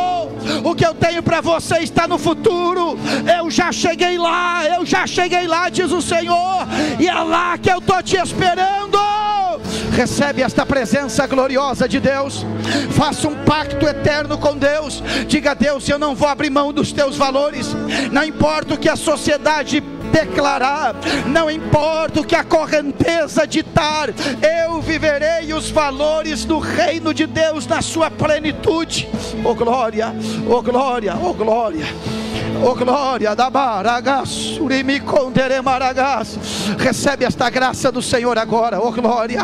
o que eu tenho para você está no futuro. Eu já cheguei lá, diz o Senhor, e é lá que eu estou te esperando. Recebe esta presença gloriosa de Deus. Faça um pacto eterno com Deus. Diga a Deus: eu não vou abrir mão dos teus valores. Não importa o que a sociedade declarar, não importa o que a correnteza ditar, eu viverei os valores do reino de Deus na sua plenitude. Oh glória, oh glória, oh glória. Oh glória, da Baragas, Urimicondere Maragas. Recebe esta graça do Senhor agora. Oh glória,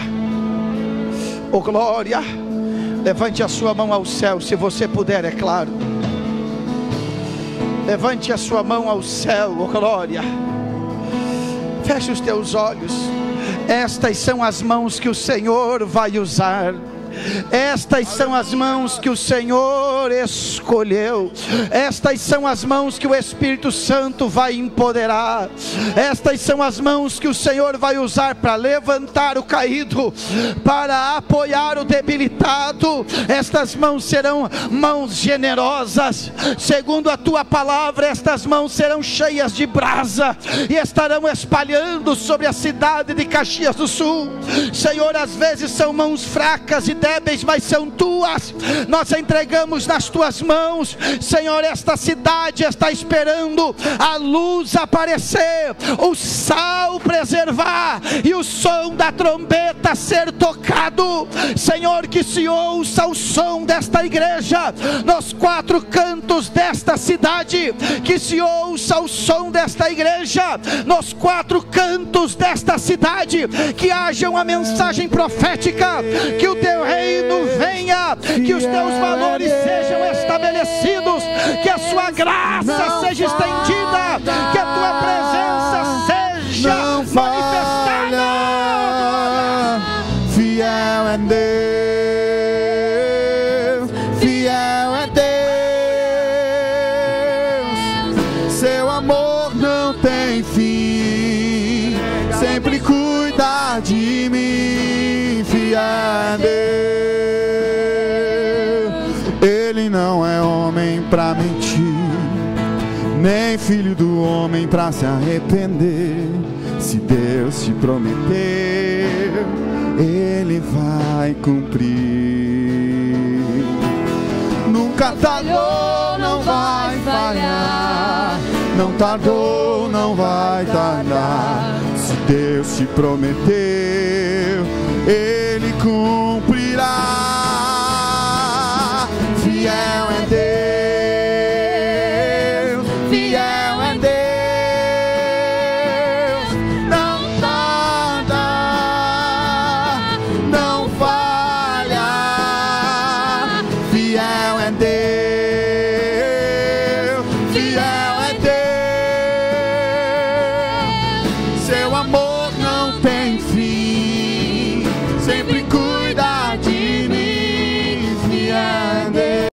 oh glória. Levante a sua mão ao céu, se você puder, é claro. Levante a sua mão ao céu, oh glória. Feche os teus olhos. Estas são as mãos que o Senhor vai usar. Estas são as mãos que o Senhor escolheu. Estas são as mãos que o Espírito Santo vai empoderar. Estas são as mãos que o Senhor vai usar para levantar o caído, para apoiar o debilitado. Estas mãos serão mãos generosas. Segundo a tua palavra, estas mãos serão cheias de brasa e estarão espalhando sobre a cidade de Caxias do Sul. Senhor, às vezes são mãos fracas e débeis, mas são tuas. Nós entregamos nas tuas mãos. Senhor, esta cidade está esperando a luz aparecer, o sal preservar e o som da trombeta ser tocado. Senhor, que se ouça o som desta igreja nos quatro cantos desta cidade. Que se ouça o som desta igreja nos quatro cantos desta cidade. Que haja uma mensagem profética. Que o teu reino venha, que os teus valores sejam estabelecidos, que a sua graça seja estendida, que a tua presença seja manifestada. Fiel é Deus, fiel é Deus, seu amor não tem fim, sempre cuida de mim. Fiel é Deus, Ele não é homem pra mentir, nem filho do homem pra se arrepender. Se Deus te prometeu, Ele vai cumprir. Nunca tardou, não vai falhar. Não tardou, não vai tardar. Se Deus te prometeu, Ele cumprirá. Fiel é Deus, fiel é Deus, não tarda, não falha. Fiel é Deus, fiel é Deus, seu amor não tem fim, sempre